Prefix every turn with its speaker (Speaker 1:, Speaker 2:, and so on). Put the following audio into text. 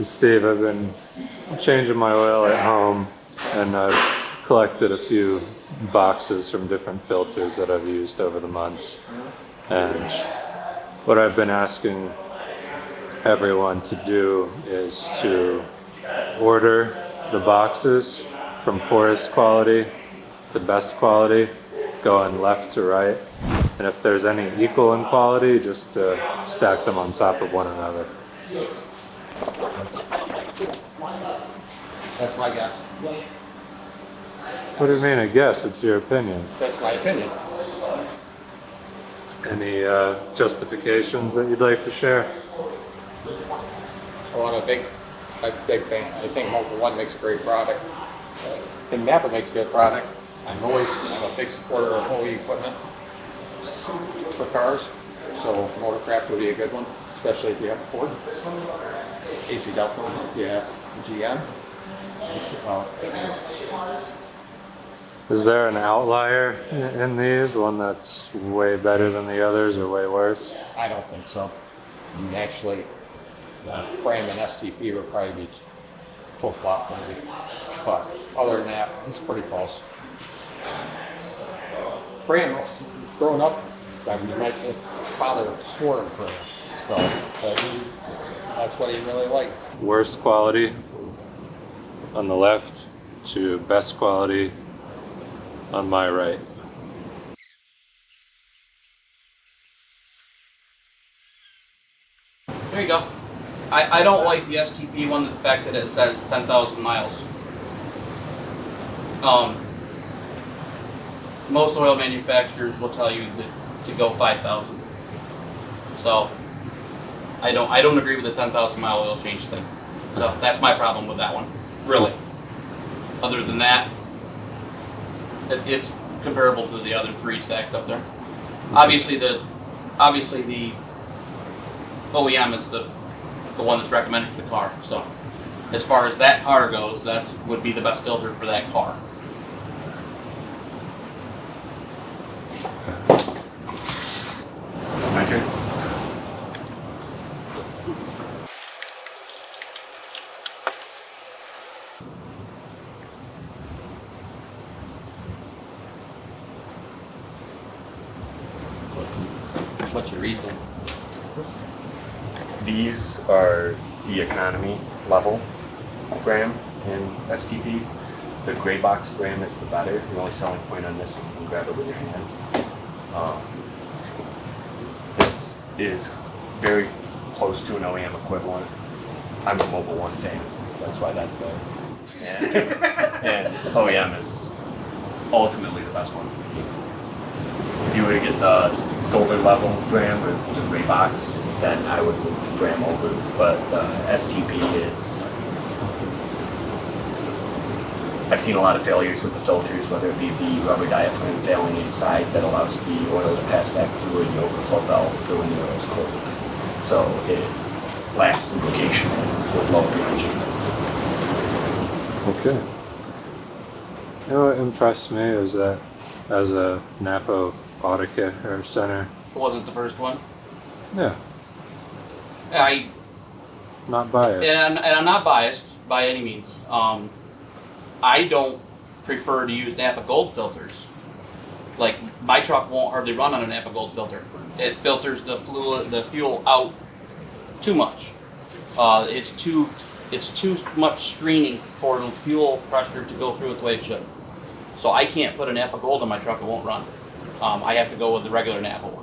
Speaker 1: Steve, I've been changing my oil at home, and I've collected a few boxes from different filters that I've used over the months. And what I've been asking everyone to do is to order the boxes from poorest quality to best quality, going left to right. And if there's any equal in quality, just to stack them on top of one another.
Speaker 2: That's my guess.
Speaker 1: What do you mean, I guess? It's your opinion.
Speaker 2: That's my opinion.
Speaker 1: Any justifications that you'd like to share?
Speaker 2: Well, I'm a big fan. I think Mobil 1 makes a great product. I think Napa makes a good product. I'm a big supporter of OE equipment for cars. So Motorcraft would be a good one, especially if you have a Ford. AC Delta, if you have GM.
Speaker 1: Is there an outlier in these? One that's way better than the others or way worse?
Speaker 2: I don't think so. Actually, FRAM and STP would probably be flip-flop maybe. But other than that, it's pretty close. FRAM, growing up, my father swore in FRAM. So that's what he really liked.
Speaker 1: Worst quality on the left to best quality on my right.
Speaker 3: There you go. I don't like the STP one, the fact that it says 10,000 miles. Most oil manufacturers will tell you to go 5,000. So I don't agree with the 10,000 mile oil change thing. So that's my problem with that one, really. Other than that, it's comparable to the other three stacked up there. Obviously the OEM is the one that's recommended for the car. So as far as that car goes, that would be the best filter for that car.
Speaker 4: My turn.
Speaker 3: What's your reason?
Speaker 4: These are the economy level FRAM and STP. The gray box FRAM is the better. The only selling point on this is you can grab it with your hand. This is very close to an OEM equivalent. I'm a Mobil 1 fan, that's why that's there. And OEM is ultimately the best one for me. If you were to get the silver level FRAM or the gray box, then I would move the FRAM over. But the STP is, I've seen a lot of failures with the filters, whether it be the rubber diaphragm failing inside that allows the oil to pass back through an overflow valve for when the oil is cold. So it lacks lubrication with low engine.
Speaker 1: Okay. You know what impressed me is that as a Napa auto care center.
Speaker 3: It wasn't the first one.
Speaker 1: Yeah,
Speaker 3: I
Speaker 1: not biased.
Speaker 3: and I'm not biased by any means. I don't prefer to use Napa Gold filters. Like my truck won't hardly run on a Napa Gold filter. It filters the fuel out too much. It's too much screening for the fuel pressure to go through it the way it should. So I can't put a Napa Gold on my truck; it won't run. I have to go with the regular Napa one.